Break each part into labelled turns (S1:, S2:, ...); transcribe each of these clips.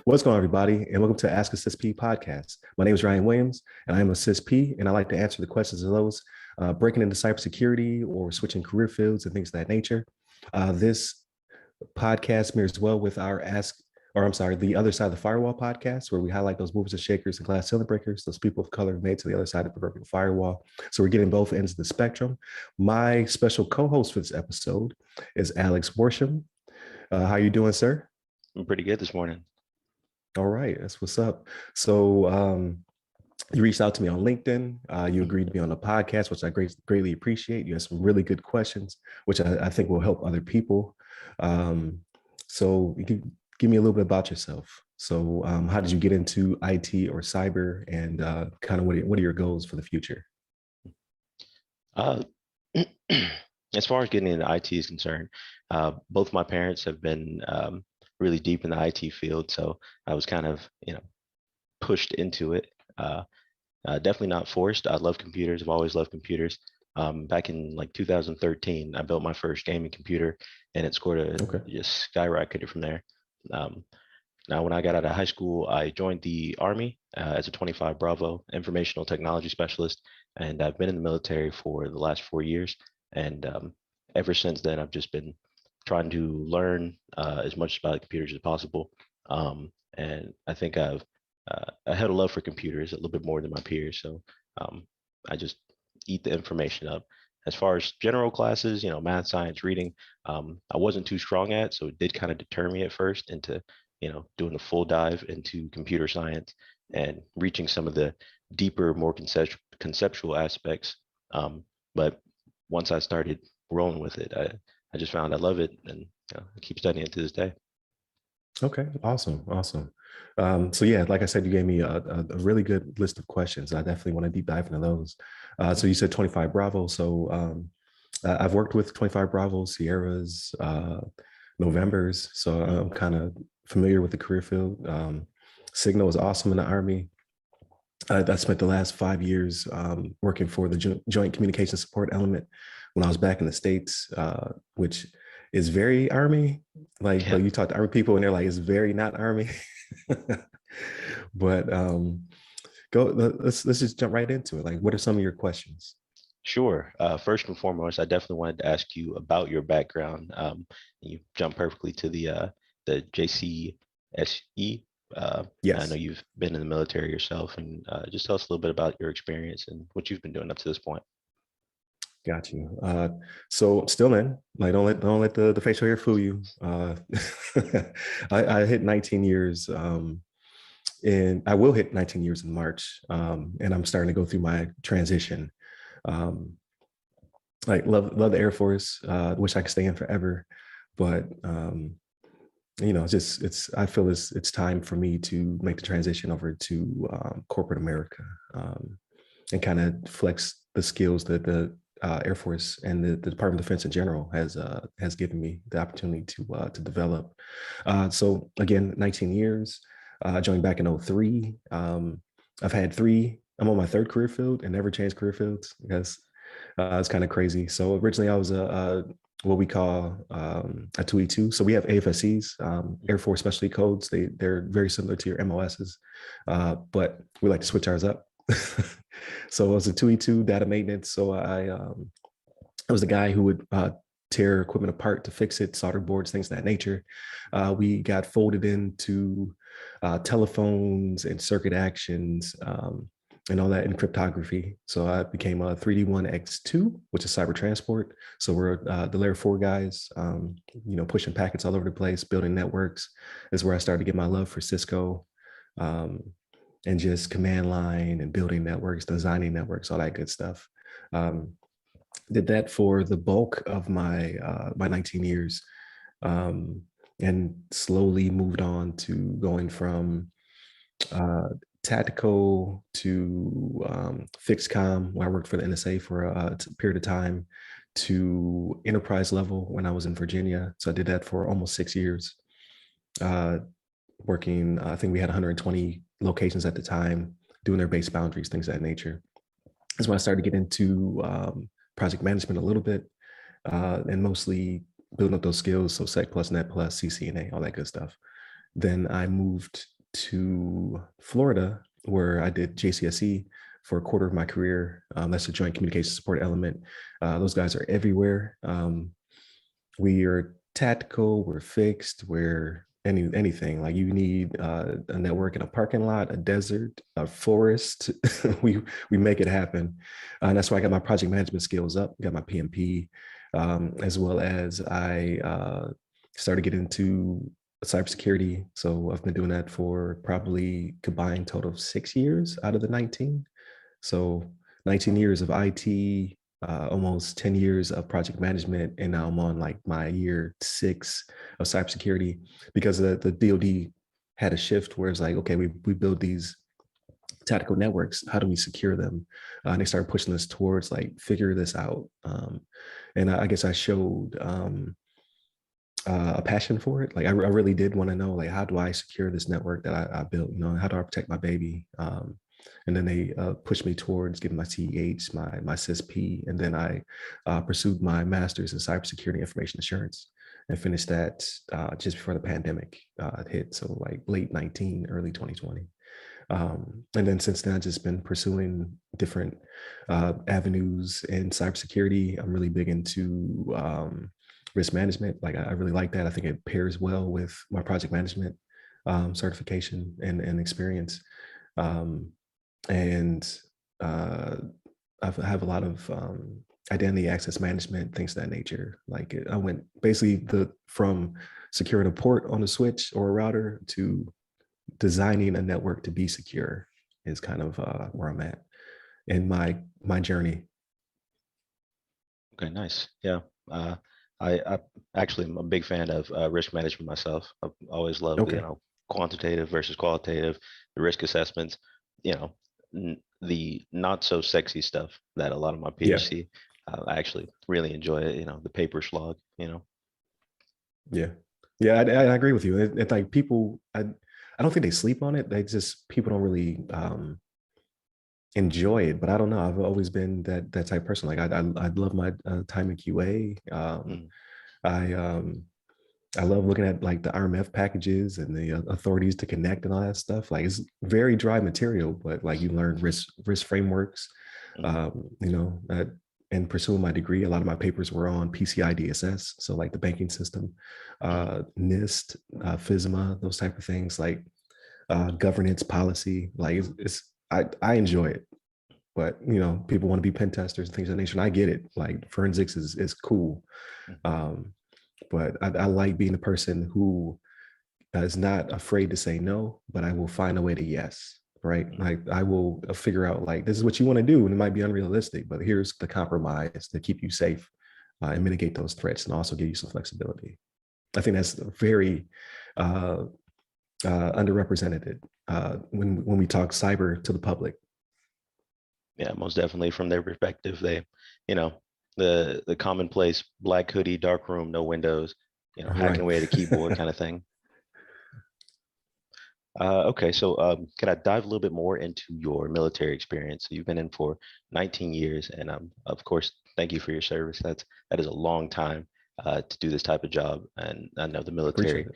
S1: What's going on, everybody? And welcome to Ask a CISSP podcast. My name is Ryan Williams, and I am a CISSP, and I like to answer the questions of those breaking into cybersecurity or switching career fields and things of that nature. This podcast mirrors well with the Other Side of the Firewall podcast, where we highlight those movers and shakers and glass ceiling breakers, those people of color made to the other side of the proverbial firewall. So we're getting both ends of the spectrum. My special co-host for this episode is Alex Worsham. How you doing, sir?
S2: I'm pretty good this morning.
S1: All right, that's what's up. So you reached out to me on LinkedIn. You agreed to be on the podcast, which I greatly appreciate. You had some really good questions, which I think will help other people. So you can give me a little bit about yourself. So how did you get into IT or cyber, and kind of what are your goals for the future?
S2: As far as getting into IT is concerned, both my parents have been really deep in the IT field, so I was kind of, pushed into it. Definitely not forced. I love computers. I've always loved computers. Back in like 2013, I built my first gaming computer, and it just skyrocketed from there. Now, when I got out of high school, I joined the Army as a 25 Bravo informational technology specialist, and I've been in the military for the last 4 years. And ever since then, I've just been trying to learn as much about computers as possible. And I think I had a love for computers a little bit more than my peers. So I just eat the information up. As far as general classes, math, science, reading, I wasn't too strong at, so it did kind of deter me at first into, doing a full dive into computer science and reaching some of the deeper, more conceptual aspects. But once I started rolling with it, I just found I love it, and I keep studying it to this day.
S1: Okay, awesome. So yeah, like I said, you gave me a really good list of questions. I definitely want to deep dive into those. So you said 25 Bravo. So I've worked with 25 Bravo, Sierras, Novembers. So I'm kind of familiar with the career field. Signal is awesome in the Army. I spent the last 5 years working for the Joint Communication Support Element when I was back in the States, which is very Army. Like you talk to Army people and they're like, it's very not Army. But let's just jump right into it. Like, what are some of your questions?
S2: Sure. First and foremost, I definitely wanted to ask you about your background. You jumped perfectly to the JCSE.
S1: Yes.
S2: I know you've been in the military yourself, and just tell us a little bit about your experience and what you've been doing up to this point.
S1: Got you. So still in, like, don't let the facial hair fool you. I hit 19 years, and I will hit 19 years in March. And I'm starting to go through my transition. Like love the Air Force. Wish I could stay in forever, but I feel it's time for me to make the transition over to corporate America, and kind of flex the skills that the Air Force and the Department of Defense in general has given me the opportunity to develop. So again, 19 years. I joined back in 2003. I've had three. I'm on my third career field and never changed career fields because it's kind of crazy. So originally I was what we call a 2E2. So we have AFSCs, Air Force Specialty Codes. They're very similar to your MOSs, but we like to switch ours up. So I was a 2E2 data maintenance. So I was the guy who would tear equipment apart to fix it, solder boards, things of that nature. We got folded into telephones and circuit actions, and all that in cryptography. So I became a 3D1X2, which is cyber transport. So we're the layer 4 guys, pushing packets all over the place, building networks. Is where I started to get my love for Cisco, and just command line and building networks, designing networks, all that good stuff. Did that for the bulk of my 19 years, and slowly moved on to going from tactical to fixed comm, where I worked for the NSA for a period of time, to enterprise level when I was in Virginia. So I did that for almost 6 years, working, I think we had 120 locations at the time, doing their base boundaries, things of that nature. That's when I started to get into project management a little bit, and mostly building up those skills. So Sec plus, Net plus, CCNA, all that good stuff. Then I moved to Florida, where I did JCSE for a quarter of my career. That's a joint communication support element. Those guys are everywhere. We are tactical, we're fixed, we're anything. Like you need a network in a parking lot, a desert, a forest. we make it happen. And that's why I got my project management skills up, got my PMP, as well as I started getting into cybersecurity. So I've been doing that for probably combined total of 6 years out of the 19. So 19 years of IT, almost 10 years of project management, and now I'm on like my year 6 of cybersecurity, because the DoD had a shift where it's like, okay, we build these tactical networks. How do we secure them? And they started pushing us towards like figure this out. And I guess I showed a passion for it. Like I really did want to know, like, how do I secure this network that I built? You know, how do I protect my baby? And then they pushed me towards getting my CEH, my CISSP, and then I pursued my master's in cybersecurity and information assurance, and finished that just before the pandemic hit. So like late 19, early 2020. And then since then, I've just been pursuing different avenues in cybersecurity. I'm really big into risk management. Like I really like that. I think it pairs well with my project management certification and experience. And I have a lot of identity access management, things of that nature. Like I went basically from securing a port on a switch or a router to designing a network to be secure is kind of where I'm at in my journey.
S2: Okay, nice. Yeah. I actually am a big fan of risk management myself. I've always loved,
S1: Okay.
S2: quantitative versus qualitative, the risk assessments, you know, the not so sexy stuff that a lot of my
S1: Yeah.
S2: peers see. I actually really enjoy it, the paper slog.
S1: Yeah. Yeah. I agree with you. It's like people, I don't think they sleep on it. They just, people don't really enjoy it, but I don't know. I've always been that type of person. Like I love my time in QA.
S2: Mm.
S1: I I love looking at like the RMF packages and the authorities to connect and all that stuff. Like it's very dry material, but like you learn risk frameworks.
S2: Mm.
S1: You know, and pursuing my degree, a lot of my papers were on PCI DSS, so like the banking system,
S2: Mm.
S1: NIST, FISMA, those type of things, like governance policy. Like I enjoy it, but you know, people want to be pen testers and things of that nature. And I get it. Like forensics is cool.
S2: Mm.
S1: Um, but I like being the person who is not afraid to say no, but I will find a way to yes, right?
S2: Mm.
S1: Like I will figure out like, this is what you want to do. And it might be unrealistic, but here's the compromise to keep you safe and mitigate those threats and also give you some flexibility. I think that's very underrepresented when we talk cyber to the public.
S2: Yeah, most definitely from their perspective, you know, the commonplace black hoodie, dark room, no windows, hacking
S1: Right.
S2: away at a keyboard kind of thing. Okay, so can I dive a little bit more into your military experience? So you've been in for 19 years, and of course, thank you for your service. That is a long time to do this type of job, and I know the
S1: Appreciate
S2: military,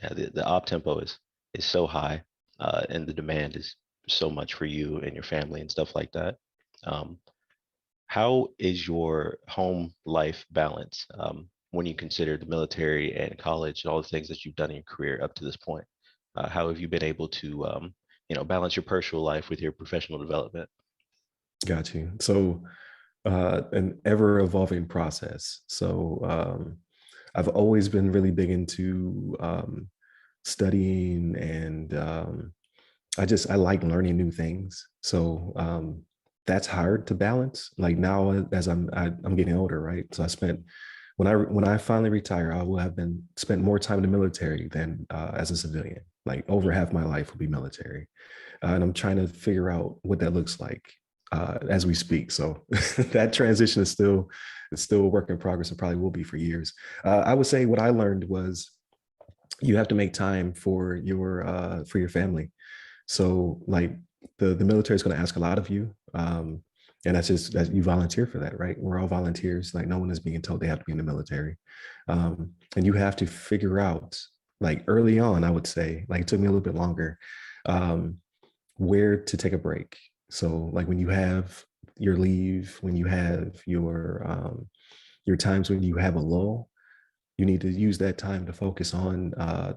S1: it.
S2: the op tempo is so high, and the demand is so much for you and your family and stuff like that. Um, how is your home life balance when you consider the military and college and all the things that you've done in your career up to this point? How have you been able to, balance your personal life with your professional development?
S1: Got you. So an ever evolving process. So I've always been really big into studying, and I like learning new things. So that's hard to balance. Like now, as I'm getting older, right? So I spent when I finally retire, I will have been spent more time in the military than as a civilian. Like over
S2: Mm.
S1: half my life will be military, and I'm trying to figure out what that looks like as we speak. So that transition is still a work in progress, and probably will be for years. I would say what I learned was you have to make time for your family. So like the military is going to ask a lot of you. And that's just that you volunteer for that, right? We're all volunteers. Like no one is being told they have to be in the military. And you have to figure out like early on, I would say, like it took me a little bit longer, um, where to take a break. So like when you have your leave, when you have your times when you have a lull, you need to use that time to focus on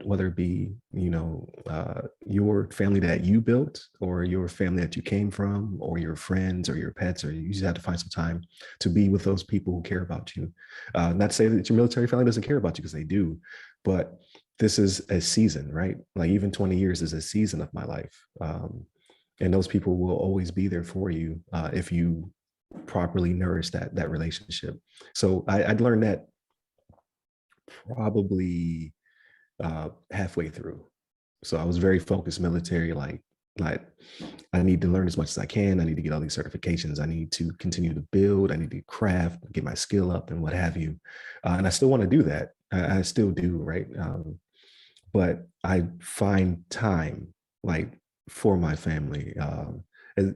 S1: whether it be your family that you built or your family that you came from or your friends or your pets, or you just have to find some time to be with those people who care about you. Not to say that your military family doesn't care about you, because they do, but this is a season, right? Like even 20 years is a season of my life, and those people will always be there for you if you properly nourish that relationship. So I'd learned that probably halfway through. So I was very focused military, like I need to learn as much as I can. I need to get all these certifications. I need to continue to build. I need to craft, get my skill up, and what have you. And I still want to do that. I still do, right? But I find time like for my family. It,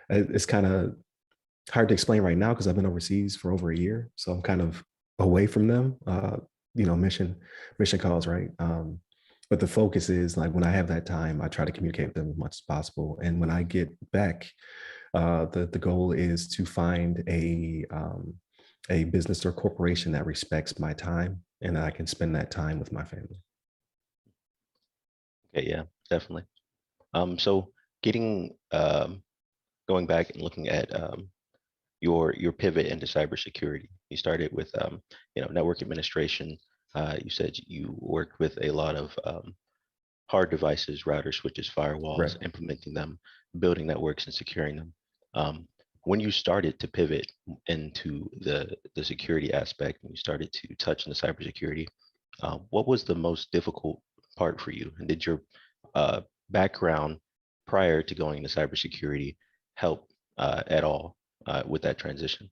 S1: it's kind of hard to explain right now because I've been overseas for over a year, so I'm kind of away from them. Mission calls, right? But the focus is like when I have that time, I try to communicate with them as much as possible. And when I get back, the goal is to find a business or corporation that respects my time, and I can spend that time with my family.
S2: Okay, yeah, definitely. So getting going back and looking at your pivot into cybersecurity. You started with network administration. You said you worked with a lot of hard devices, routers, switches,
S1: Right.
S2: firewalls, implementing them, building networks, and securing them. When you started to pivot into the security aspect, and you started to touch on the cybersecurity, what was the most difficult part for you? And did your background prior to going into cybersecurity help at all with that transition?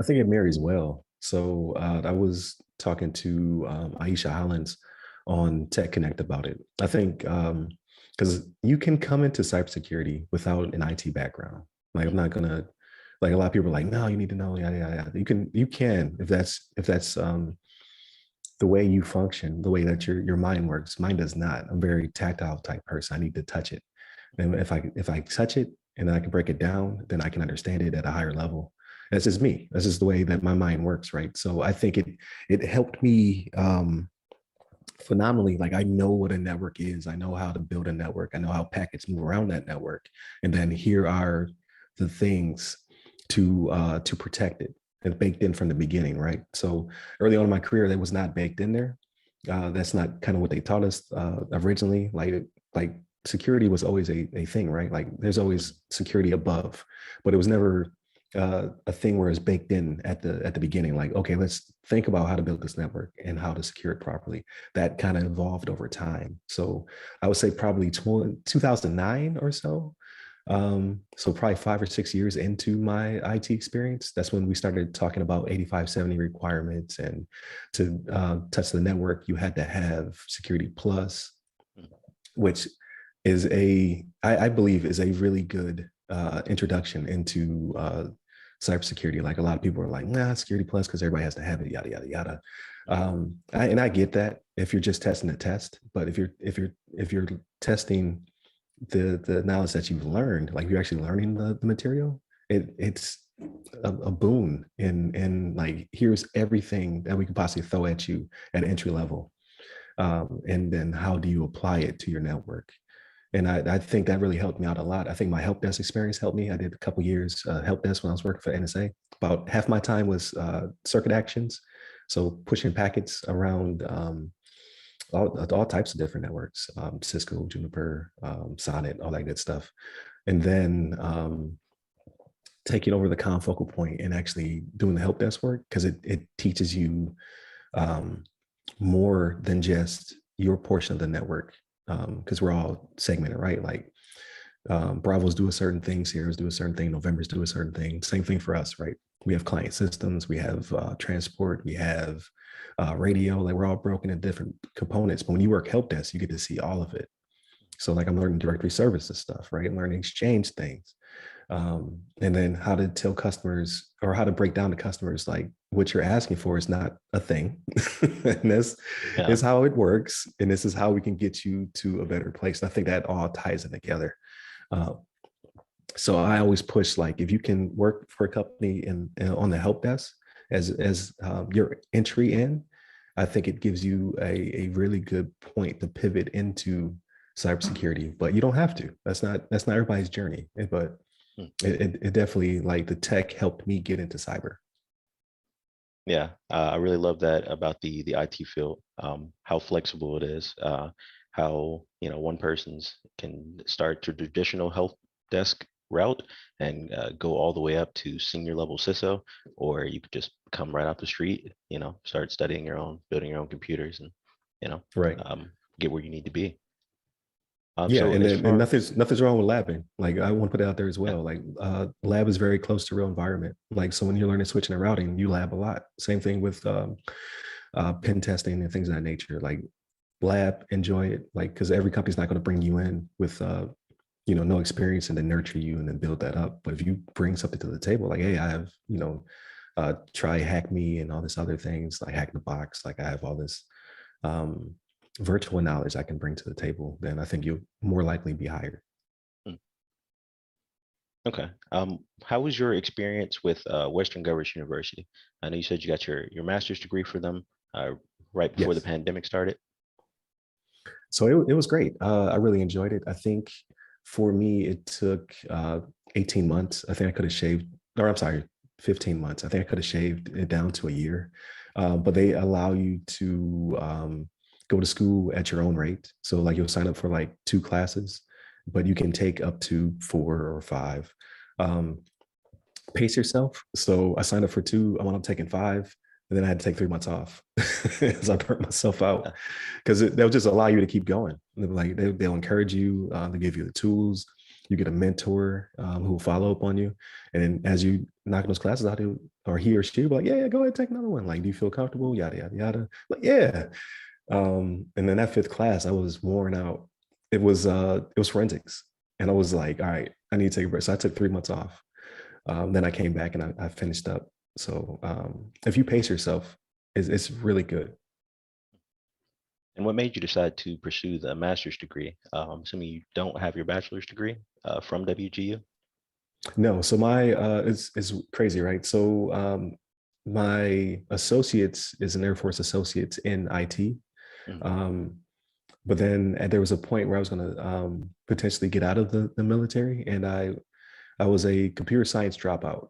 S1: I think it marries well. So I was talking to Aisha Hollins on Tech Connect about it. I think because you can come into cybersecurity without an IT background. Like I'm not gonna like a lot of people are like, no, you need to know, yada yada yada. You can if that's the way you function, the way that your mind works. Mine does not. I'm a very tactile type person. I need to touch it. And if I touch it and then I can break it down, then I can understand it at a higher level. That's just me. That's just the way that my mind works, right? So I think it helped me phenomenally. Like I know what a network is. I know how to build a network. I know how packets move around that network. And then here are the things to protect it, and baked in from the beginning, right? So early on in my career, that was not baked in there. That's not kind of what they taught us originally. Like security was always a thing, right? Like there's always security above, but it was never a thing where it's baked in at the beginning. Like, okay, let's think about how to build this network and how to secure it properly. That kind of evolved over time. So I would say probably 2009 or so. So probably 5 or 6 years into my IT experience, that's when we started talking about 8570 requirements, and to touch the network, you had to have Security Plus, which is I believe is a really good introduction into cybersecurity. Like a lot of people are like, nah, Security Plus, because everybody has to have it, yada yada yada. And I get that if you're just testing the test, but if you're testing the knowledge that you've learned, like you're actually learning the material, it's a boon. And like here's everything that we could possibly throw at you at entry level, and then how do you apply it to your network? And I think that really helped me out a lot. I think my help desk experience helped me. I did a couple years help desk when I was working for NSA. About half my time was circuit actions, so pushing packets around all types of different networks, Cisco, Juniper, Sonnet, all that good stuff. And then taking over the confocal point and actually doing the help desk work, because it teaches you more than just your portion of the network, because we're all segmented, right? Like Bravos do a certain thing, Sierras do a certain thing, Novembers do a certain thing. Same thing for us, right? We have client systems, we have transport, we have radio. Like we're all broken into different components. But when you work help desk, you get to see all of it. So like I'm learning directory services stuff, right? I'm learning exchange things. And then how to tell customers, or how to break down to customers like what you're asking for is not a thing. And this
S2: Yeah.
S1: is how it works. And this is how we can get you to a better place. And I think that all ties it together. Uh, so I always push, like, if you can work for a company on the help desk as your entry in, I think it gives you a really good point to pivot into cybersecurity. But you don't have to. That's not everybody's journey. But
S2: Mm.
S1: it definitely, like, the tech helped me get into cyber.
S2: Yeah, I really love that about the IT field, how flexible it is, how, one person's can start to traditional help desk route and go all the way up to senior level CISO, or you could just come right off the street, start studying your own, building your own computers, and you know,
S1: Right.
S2: get where you need to be.
S1: Yeah,
S2: So
S1: and
S2: as
S1: then and
S2: far,
S1: nothing's wrong with labbing. Like, I want to put it out there as
S2: yeah,
S1: well. Like, lab is very close to real environment. Like, so when you're learning switching and routing, you lab a lot. Same thing with pen testing and things of that nature. Like, lab, enjoy it. Like, because every company's not going to bring you in with no experience and then nurture you and then build that up. But if you bring something to the table, like, hey, I have, try hack me and all this other things, like hack in the box, like I have all this um, virtual knowledge I can bring to the table, then I think you'll more likely be hired.
S2: mm, okay. How was your experience with Western Governors University? I know you said you got your master's degree for them uh, right before the
S1: Yes.
S2: pandemic started.
S1: So it was great. I really enjoyed it. I think for me, it took 18 months. I think I could have shaved, or I'm sorry, 15 months. I think I could have shaved it down to a year. But they allow you to go to school at your own rate. So, like, you'll sign up for like 2 classes, but you can take up to 4 or 5. Um, Pace yourself. So I signed up for 2. I wound up taking 5, and then I had to take 3 months off as I burnt myself out,
S2: Yeah.
S1: because they'll just allow you to keep going. Like, they'll encourage you. They give you the tools. You get a mentor who will follow up on you, and then as you knock those classes out, or he or she will be like, yeah, go ahead, take another one. Like, do you feel comfortable? Yada yada yada. Like, yeah. And then that 5th class, I was worn out. It was forensics, and I was like, all right, I need to take a break. So I took 3 months off. Then I came back and I finished up. So if you pace yourself, it's really good.
S2: And what made you decide to pursue the master's degree? Assuming you don't have your bachelor's degree from WGU.
S1: No, so my it's crazy, right? So my associates is an Air Force associates in IT.
S2: Mm.
S1: Um, but then there was a point where I was going to potentially get out of the military, and I was a computer science dropout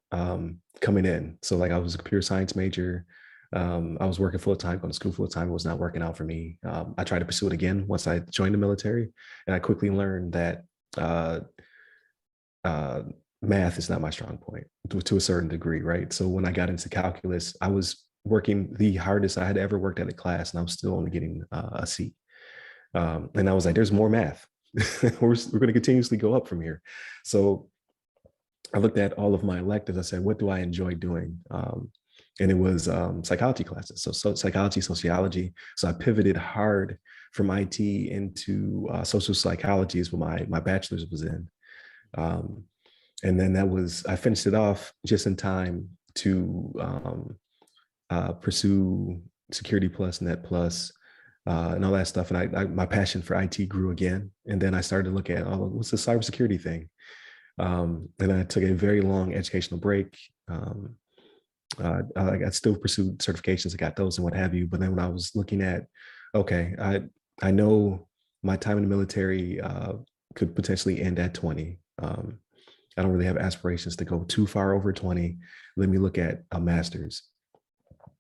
S1: coming in. So, like, I was a computer science major. I was working full time, going to school full time. It was not working out for me. I tried to pursue it again once I joined the military, and I quickly learned that uh, uh, math is not my strong point to a certain degree, right? So when I got into calculus, I was working the hardest I had ever worked at a class, and I was still only getting a C. And I was like, "There's more math. We're going to continuously go up from here." So I looked at all of my electives. I said, what do I enjoy doing? And it was psychology classes. So psychology, sociology. So I pivoted hard from IT into social psychology is what my bachelor's was in. Um, and then I finished it off just in time to pursue Security Plus, Net Plus, and all that stuff. And my passion for IT grew again. And then I started to look at, oh, what's the cybersecurity thing? And I took a very long educational break. I still pursued certifications, I got those and what have you. But then when I was looking at, okay, I know my time in the military could potentially end at 20. I don't really have aspirations to go too far over 20. Let me look at a master's.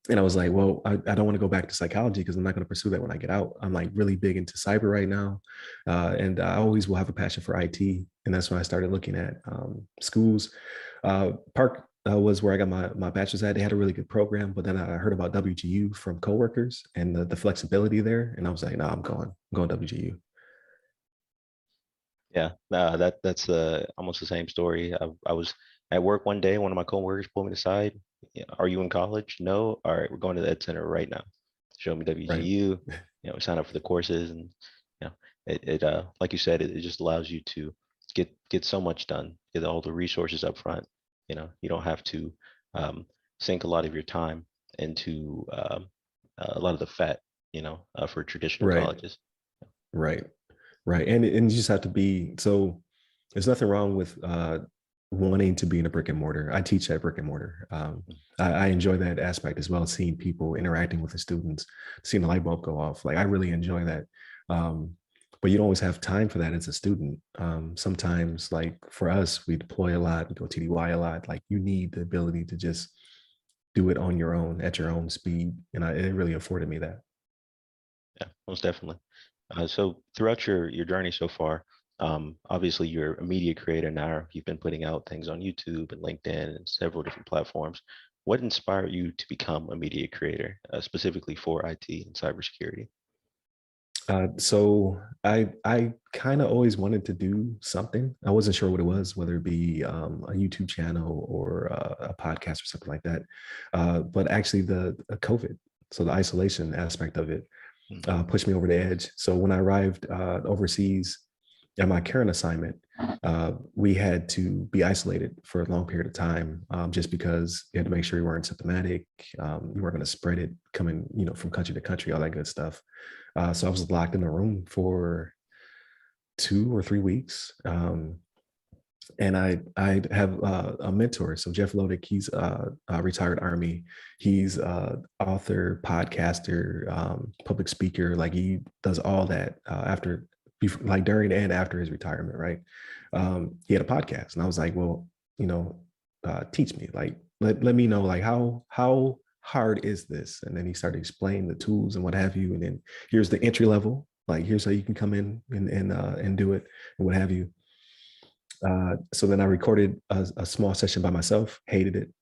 S1: And I was like, well, I don't want to go back to psychology because I'm not going to pursue that when I get out. I'm like really big into cyber right now. And I always will have a passion for IT. And that's when I started looking at schools. Park was where I got my bachelor's at. They had a really good program, but then I heard about WGU from coworkers and the flexibility there. And I was like, no, I'm going WGU.
S2: Yeah, that's almost the same story. I was at work one day. One of my coworkers pulled me aside. "Yeah, are you in college? No. All right, we're going to the Ed Center right now. Show me
S1: Right.
S2: WGU. We sign up for the courses, and like you said, it just allows you to get so much done get all the resources up front. You don't have to sink a lot of your time into a lot of the fat, for traditional
S1: Right,
S2: colleges.
S1: right, right. And you just have to be, so there's nothing wrong with wanting to be in a brick and mortar. I teach at brick and mortar. I enjoy that aspect as well, seeing people interacting with the students, seeing the light bulb go off. Like I really enjoy that. But you don't always have time for that as a student. Sometimes, like for us, we deploy a lot, we go TDY a lot. Like you need the ability to just do it on your own at your own speed. And it really afforded me that.
S2: Yeah, most definitely. So throughout your journey so far, obviously you're a media creator now. You've been putting out things on YouTube and LinkedIn and several different platforms. What inspired you to become a media creator, specifically for IT and cybersecurity?
S1: So I kind of always wanted to do something. I wasn't sure what it was, whether it be a YouTube channel or a podcast or something like that. But actually, the COVID, so the isolation aspect of it,
S2: Mm.
S1: pushed me over the edge. So when I arrived overseas at my current assignment, we had to be isolated for a long period of time, just because we had to make sure we weren't symptomatic. We weren't going to spread it coming, from country to country, all that good stuff. So I was locked in a room for 2 or 3 weeks. And I have a mentor. So Jeff Lodick, he's a retired Army. He's author, podcaster, public speaker. Like he does all that like during and after his retirement, right? He had a podcast, and I was like, well, teach me, like let me know, like how hard is this? And then he started explaining the tools and what have you. And then here's the entry level, like here's how you can come in and do it and what have you. So then I recorded a small session by myself, hated it,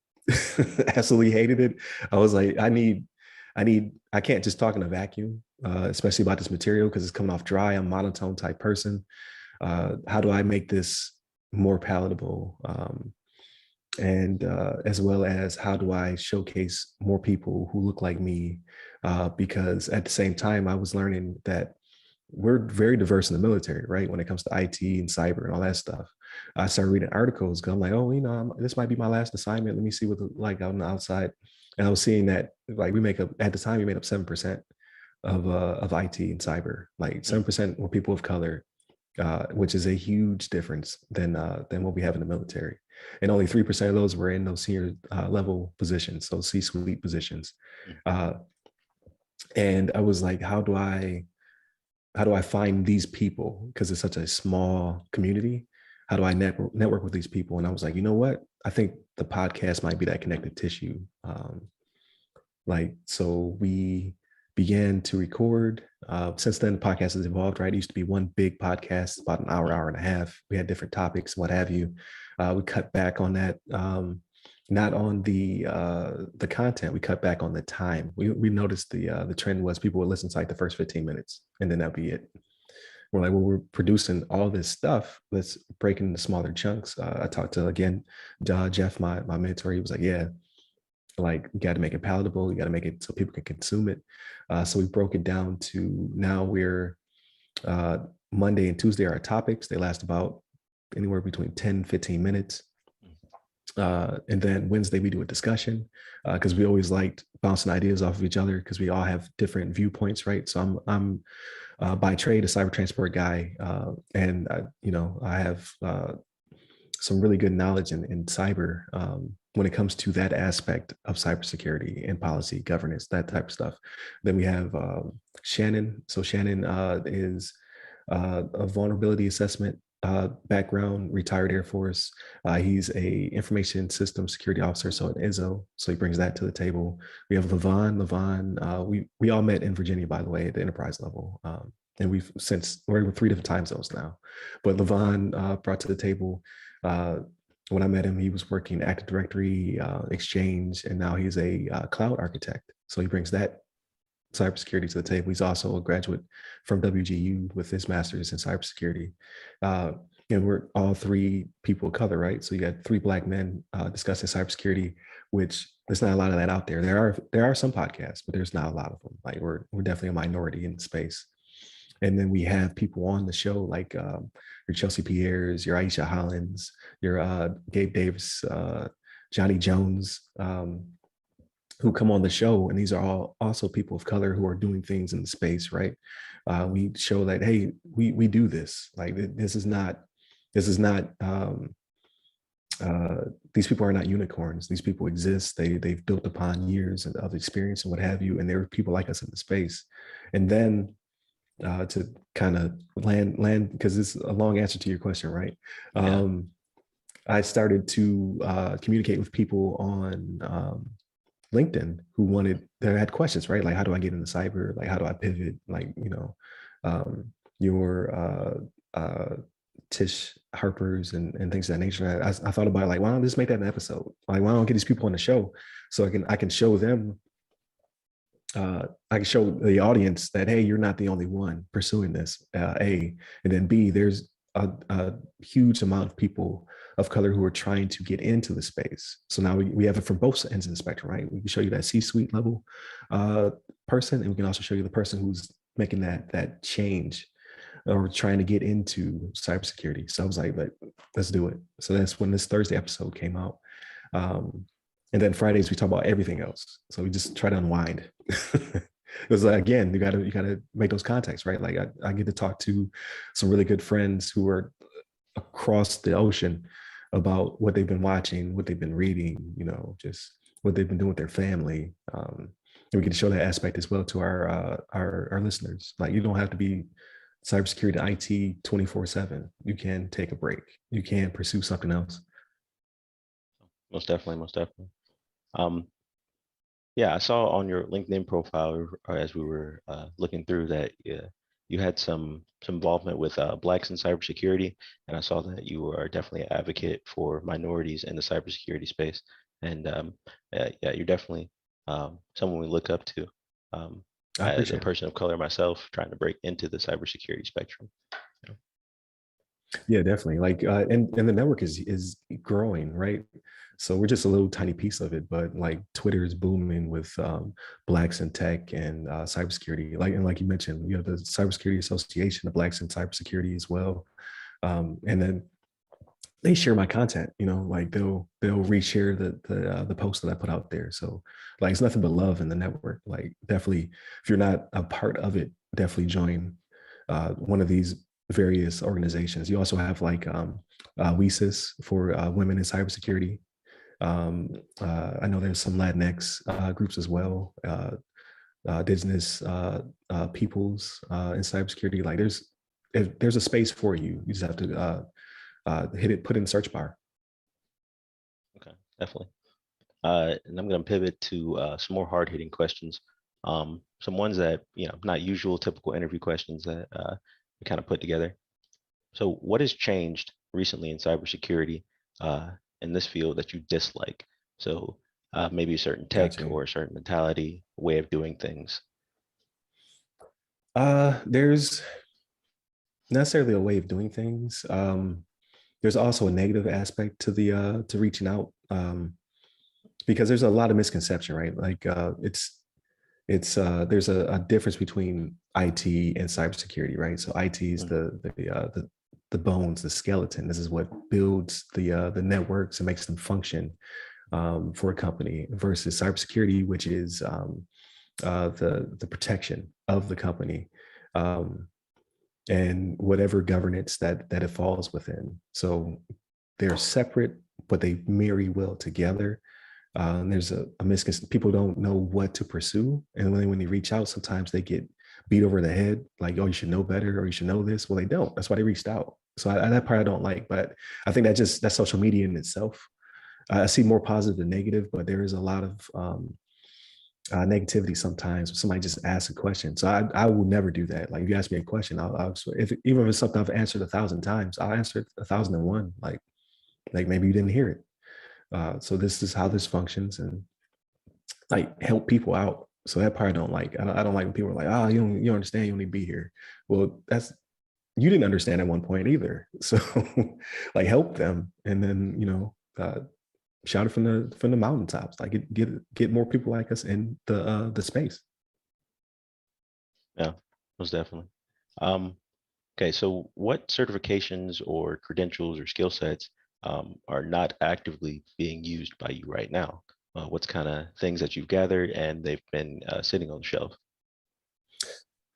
S1: absolutely hated it. I was like, I can't just talk in a vacuum, especially about this material because it's coming off dry. I'm a monotone type person. How do I make this more palatable? And as well as how do I showcase more people who look like me? Because at the same time, I was learning that we're very diverse in the military, right? When it comes to IT and cyber and all that stuff. I started reading articles because I'm like, oh, this might be my last assignment. Let me see what like on the outside. And I was seeing that like at the time we made up 7% of IT and cyber. Like 7% were people of color, which is a huge difference than what we have in the military. And only 3% of those were in those senior level positions, so C-suite positions. And I was like, how do I find these people? Because it's such a small community. How do I network with these people? And I was like, you know what? I think the podcast might be that connective tissue. So we began to record. Since then, the podcast has evolved, right? It used to be one big podcast, about an hour and a half. We had different topics, what have you. We cut back on that. Not on the content, we cut back on the time. We noticed the trend was people would listen to like the first 15 minutes and then that'd be it. We're like, well, we're producing all this stuff. Let's break it into smaller chunks. I talked to, again, Jeff, my mentor. He was like, yeah, like you got to make it palatable. You got to make it so people can consume it. So we broke it down to now we're Monday and Tuesday are our topics. They last about anywhere between 10, 15 minutes. And then Wednesday we do a discussion because we always liked bouncing ideas off of each other because we all have different viewpoints, right? So I'm by trade a cyber transport guy, and I have some really good knowledge in cyber when it comes to that aspect of cybersecurity and policy governance, that type of stuff. Then we have Shannon. So Shannon is a vulnerability assessment background, retired Air Force. He's a information system security officer, so an ISO. So he brings that to the table. We have Levon. We all met in Virginia, by the way, at the enterprise level. And we're in 3 different time zones now. But Levon brought to the table, when I met him, he was working Active Directory, Exchange, and now he's a cloud architect. So he brings that cybersecurity to the table. He's also a graduate from WGU with his master's in cybersecurity. And we're all 3 people of color, right? So you got 3 Black men discussing cybersecurity, which there's not a lot of that out there. There are some podcasts, but there's not a lot of them. Like we're definitely a minority in the space. And then we have people on the show like your Chelsea Pierres, your Aisha Hollins, your Gabe Davis, Johnny Jones, who come on the show. And these are all also people of color who are doing things in the space, right? We show that, hey, we do this. Like this is not these people are not unicorns. These people exist. They've built upon years of experience and what have you. And there are people like us in the space. And then to kind of land, because it's a long answer to your question, right?
S2: Yeah.
S1: I started to communicate with people on LinkedIn that had questions, right? Like, how do I get into cyber? Like, how do I pivot? Like, your Tish Harper's and things of that nature. I thought about like, why don't I just make that an episode? Like, why don't I get these people on the show so I can show them, I can show the audience that, hey, you're not the only one pursuing this, A, and then B, there's a huge amount of people of color who are trying to get into the space. So now we have it from both ends of the spectrum, right? We can show you that C-suite level person, and we can also show you the person who's making that change or trying to get into cybersecurity. So I was like, let's do it. So that's when this Thursday episode came out. And then Fridays we talk about everything else. So we just try to unwind. Because again, you gotta make those contacts, right? Like I get to talk to some really good friends who are across the ocean about what they've been watching, what they've been reading, just what they've been doing with their family. And we can show that aspect as well to our listeners. Like, you don't have to be cybersecurity IT 24/7. You can take a break. You can pursue something else.
S2: Most definitely, most definitely. Yeah, I saw on your LinkedIn profile as we were looking through that you had some involvement with Blacks in cybersecurity, and I saw that you are definitely an advocate for minorities in the cybersecurity space. And yeah, you're definitely someone we look up to
S1: I
S2: as a
S1: appreciate it.
S2: person of color myself, trying to break into the cybersecurity spectrum.
S1: Yeah, definitely. Like, and the network is growing, right? So we're just a little tiny piece of it, but like Twitter is booming with Blacks in tech and cybersecurity. Like you mentioned, you have the Cybersecurity Association, the Blacks in cybersecurity as well, and then they share my content. Like they'll reshare the post that I put out there. So like it's nothing but love in the network. Like definitely, if you're not a part of it, definitely join one of these various organizations. You also have like WESIS for women in cybersecurity. I know there's some Latinx groups as well, indigenous peoples in cybersecurity. Like there's a space for you. You just have to put in the search bar.
S2: Okay, definitely. And I'm going to pivot to some more hard-hitting questions. Some ones that, not usual, typical interview questions that we kind of put together. So what has changed recently in cybersecurity in this field that you dislike? So maybe a certain tech
S1: Gotcha.
S2: or a certain mentality, way of doing things.
S1: There's necessarily a way of doing things. There's also a negative aspect to the to reaching out, because there's a lot of misconception, right? Like it's there's a difference between IT and cybersecurity, right? So IT is the bones, the skeleton. This is what builds the networks and makes them function for a company, versus cybersecurity, which is the protection of the company. And whatever governance that it falls within. So they're separate, but they marry well together. There's a misconception. People don't know what to pursue, and when they reach out, sometimes they get beat over the head, like, "Oh, you should know better," or "You should know this." Well, they don't. That's why they reached out. So that part I don't like, but I think that's social media in itself. I see more positive than negative, but there is a lot of negativity sometimes. Somebody just asks a question, so I will never do that. Like, if you ask me a question, even if it's something I've answered 1,000 times, I'll answer it 1,001. Like maybe you didn't hear it. So this is how this functions, and like help people out. So that part I don't like. I don't like when people are like, "Oh, you don't understand. You only be here." Well, that's you didn't understand at one point either. So like help them, and then shout it from the mountaintops. Like get more people like us in the space.
S2: Yeah, most definitely. Okay, so what certifications or credentials or skill sets are not actively being used by you right now? What's kind of things that you've gathered and they've been sitting on the shelf?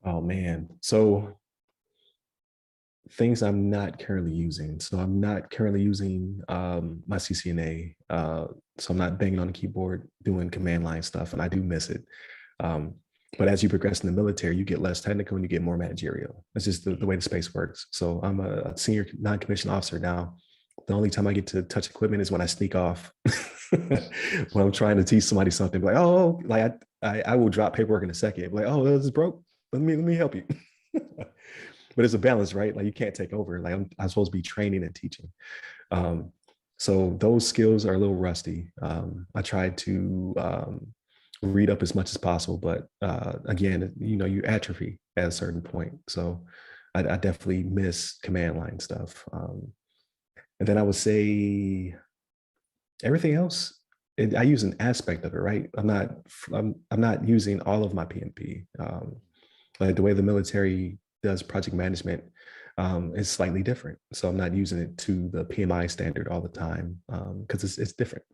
S1: Oh man. So things I'm not currently using. So I'm not currently using my CCNA. So I'm not banging on the keyboard doing command line stuff, and I do miss it. Um, but as you progress in the military, you get less technical and you get more managerial. That's just the way the space works. So I'm a senior non-commissioned officer now. The only time I get to touch equipment is when I sneak off. When I'm trying to teach somebody something, like, oh, like I will drop paperwork in a second. Like, oh, this is broke. Let me help you. But it's a balance, right? Like you can't take over. Like I'm supposed to be training and teaching. Um, so those skills are a little rusty. I try to read up as much as possible, but again, you atrophy at a certain point. So I definitely miss command line stuff. And then I would say everything else, I use an aspect of it, right? I'm not using all of my PMP. Like the way the military does project management is slightly different. So I'm not using it to the PMI standard all the time because it's different.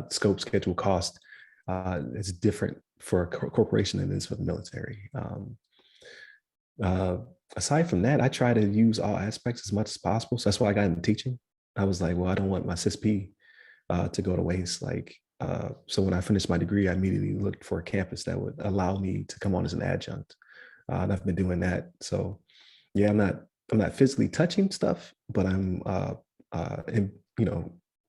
S1: Scope, schedule, cost is different for a corporation than it is for the military. Uh, Aside from that, I try to use all aspects as much as possible. So that's why I got into teaching. I was like, well, I don't want my CISSP to go to waste. So when I finished my degree, I immediately looked for a campus that would allow me to come on as an adjunct. And I've been doing that. So yeah, I'm not physically touching stuff, but I'm in,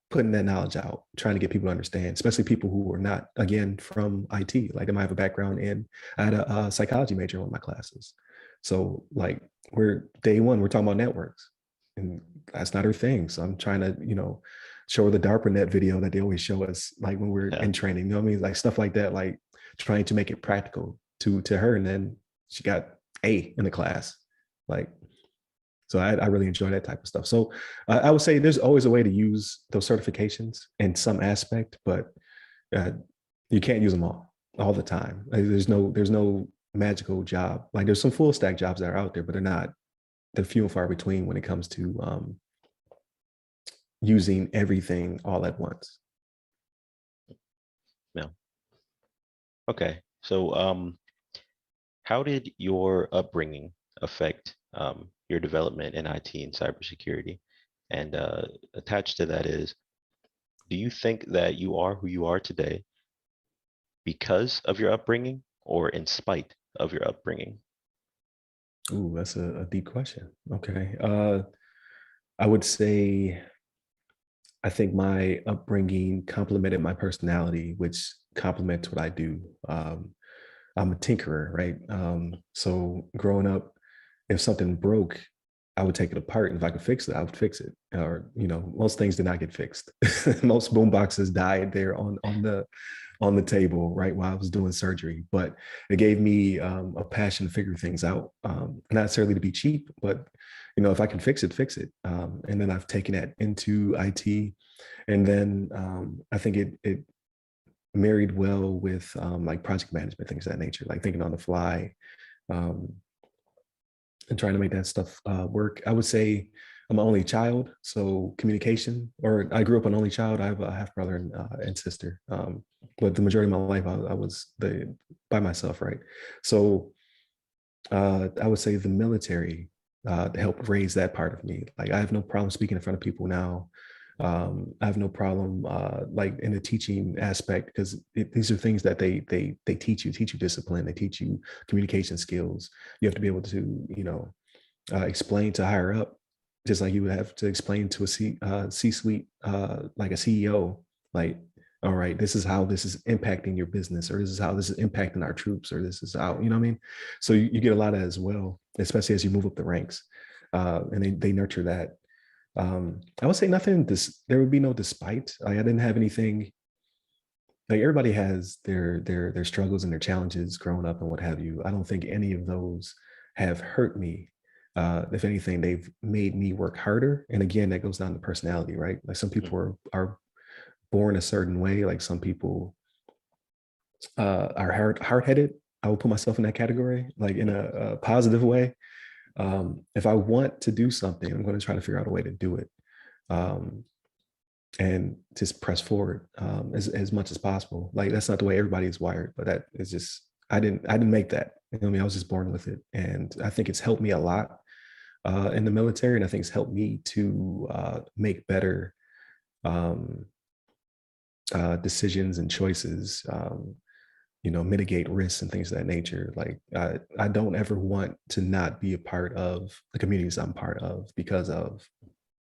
S1: putting that knowledge out, trying to get people to understand, especially people who are not, again, from IT. Like I might have a background in, I had a psychology major in one of my classes. So like we're day one, we're talking about networks, and that's not her thing. So I'm trying to, show her the DARPANET video that they always show us, like when we're
S2: Yeah.
S1: in training. You know what I mean? Like stuff like that, like trying to make it practical to her, and then she got A in the class. Like, so I really enjoy that type of stuff. So I would say there's always a way to use those certifications in some aspect, but uh, you can't use them all the time. Like, there's no magical job. Like there's some full stack jobs that are out there, but they're few and far between when it comes to using everything all at once.
S2: Yeah. Okay. So how did your upbringing affect your development in IT and cybersecurity? And attached to that is, do you think that you are who you are today because of your upbringing or in spite of your upbringing?
S1: Ooh, that's a deep question. Okay. I would say I think my upbringing complemented my personality, which complements what I do. I'm a tinkerer, right? So growing up, if something broke, I would take it apart. And if I could fix it, I would fix it. Or, most things did not get fixed. Most boom boxes died there on the table, right, while I was doing surgery. But it gave me a passion to figure things out, not necessarily to be cheap, but if I can fix it, fix it. And then I've taken that into IT, and then I think it married well with like project management, things of that nature, like thinking on the fly, um, and trying to make that stuff work. I would say I'm an only child, so communication, or I grew up an only child. I have a half brother and sister, but the majority of my life I was by myself, right? So I would say the military helped raise that part of me. Like I have no problem speaking in front of people now. I have no problem like in the teaching aspect, because these are things that they teach you discipline, they teach you communication skills. You have to be able to explain to higher up, just like you would have to explain to a C-suite like a CEO, like, all right, this is how this is impacting your business, or this is how this is impacting our troops, or this is how, what I mean? So you get a lot of that as well, especially as you move up the ranks, and they nurture that. I would say nothing. There would be no despite. I didn't have anything. Like everybody has their struggles and their challenges growing up and what have you. I don't think any of those have hurt me. If anything, they've made me work harder. And again, that goes down to personality, right? Like some
S2: Mhm.
S1: people are born a certain way. Like some people are hard headed. I would put myself in that category, like in a positive way. If I want to do something, I'm going to try to figure out a way to do it, and just press forward as much as possible. Like that's not the way everybody is wired, but that is just I didn't make that. You know what I mean? I was just born with it, and I think it's helped me a lot in the military, and I think it's helped me to make better um, decisions and choices. Mitigate risks and things of that nature. Like I don't ever want to not be a part of the communities I'm part of because of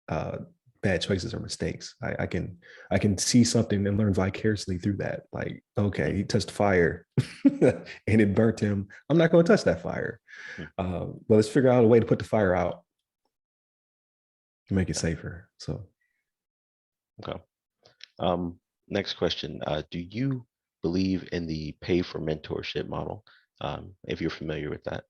S1: uh, bad choices or mistakes. I can see something and learn vicariously through that. Like, okay, he touched fire and it burnt him. I'm not going to touch that fire. But let's figure out a way to put the fire out to make it safer. So,
S2: Okay. Next question. Do you believe in the pay for mentorship model? If you're familiar with that.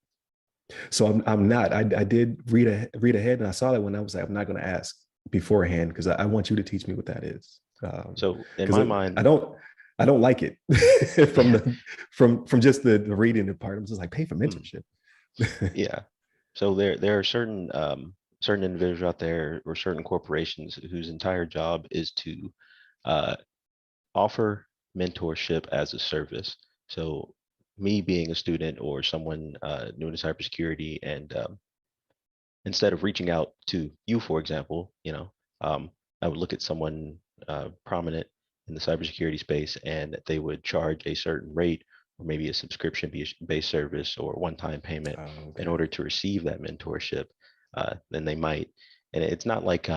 S1: so I'm not. I did read ahead, and I saw that when I was like, I'm not going to ask beforehand because I want you to teach me what that is.
S2: So in
S1: Because
S2: my
S1: I
S2: mind,
S1: don't like it from
S2: yeah,
S1: the from just the reading part. I'm just like pay for
S2: mm,
S1: mentorship.
S2: yeah. So there are certain individuals out there or certain corporations whose entire job is to uh, offer mentorship as a service. So me being a student or someone new to cybersecurity, and instead of reaching out to you, for example, I would look at someone prominent in the cybersecurity space, and they would charge a certain rate or maybe a subscription-based service or one-time payment in
S1: Okay.
S2: order to receive that mentorship. Then they might, and it's not like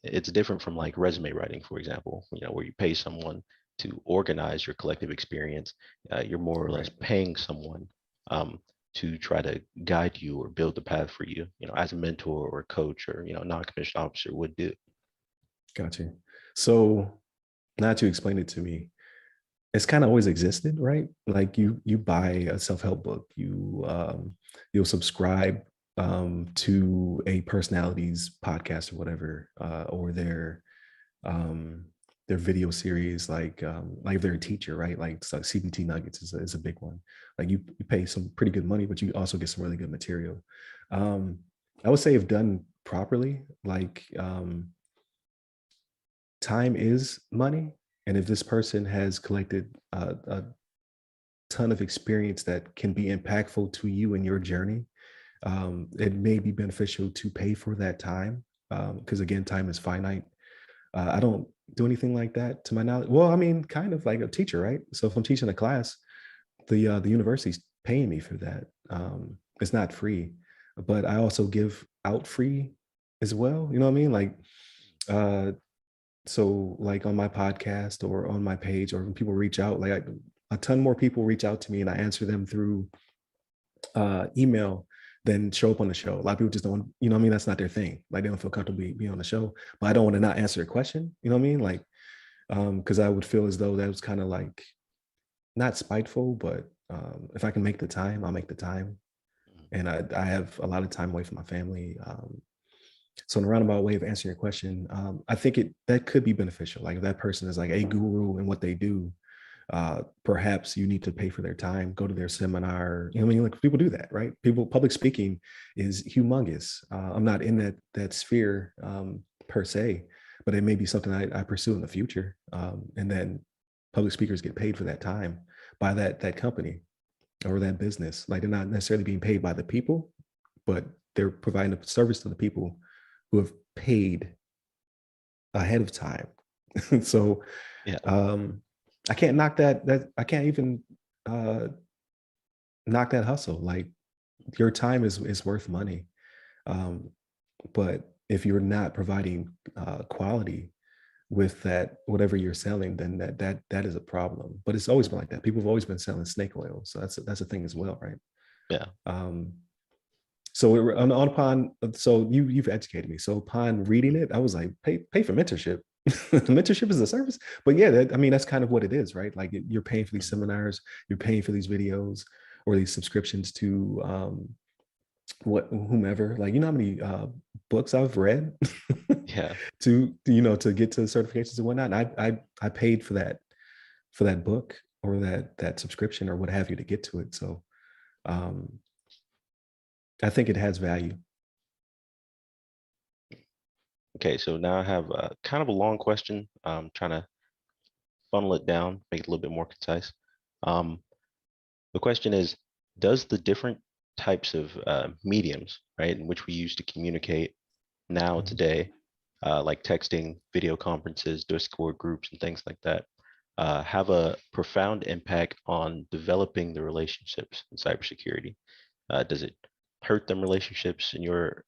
S2: it's different from like resume writing, for example, where you pay someone to organize your collective experience. You're more or less
S1: Right.
S2: paying someone um, to try to guide you or build the path for you, as a mentor or a coach or, non-commissioned officer would do.
S1: Got you. So now that you explained it to me, it's kind of always existed, right? Like you buy a self-help book, you'll subscribe to a personality's podcast or whatever, or um their video series, like if they're a teacher, right? Like so CBT Nuggets is a big one. Like you pay some pretty good money, but you also get some really good material. Um, I would say if done properly, like time is money. And if this person has collected a ton of experience that can be impactful to you in your journey, it may be beneficial to pay for that time. Because again, time is finite. I don't do anything like that to my knowledge. Well, I mean, kind of like a teacher, right? So if I'm teaching a class, the university's paying me for that. It's not free, but I also give out free as well. You know what I mean? Uh, so like on my podcast or on my page, or when people reach out, a ton more people reach out to me, and I answer them through email than show up on the show. A lot of people just don't, you know what I mean? That's not their thing. Like they don't feel comfortable being on the show, but I don't want to not answer a question. You know what I mean? Like, because I would feel as though that was kind of like not spiteful, but if I can make the time, I'll make the time. And I have a lot of time away from my family. So in a roundabout way of answering your question, I think that could be beneficial. Like if that person is like a guru in what they do, perhaps you need to pay for their time, go to their seminar. You know what I mean? Like people do that, right? Public speaking is humongous. I'm not in that sphere per se, but it may be something I pursue in the future. And then public speakers get paid for that time by that company or that business. Like they're not necessarily being paid by the people, but they're providing a service to the people who have paid ahead of time. So
S2: Yeah.
S1: um, I can't knock that I can't even uh, knock that hustle. Like your time is worth money. Um, but if you're not providing quality with that whatever you're selling, then that is a problem. But it's always been like that. People have always been selling snake oil, so that's a thing as well, right?
S2: Yeah.
S1: Um, so upon so you've educated me. So upon reading it, I was like, pay for mentorship. Mentorship is a service, but yeah, I mean that's kind of what it is, right? Like you're paying for these
S2: Mhm.
S1: seminars, you're paying for these videos or these subscriptions to whomever. Like you know how many books I've read
S2: Yeah.
S1: to get to certifications and whatnot. And I paid for that book. or that subscription or what have you to get to it. So um, I think it has value.
S2: Okay, so now I have kind of a long question. Trying to funnel it down, make it a little bit more concise. Um, the question is, does the different types of mediums, right, in which we use to communicate now
S1: Mhm.
S2: today, like texting, video conferences, Discord groups, and things like that, have a profound impact on developing the relationships in cybersecurity? Does it hurt them relationships in your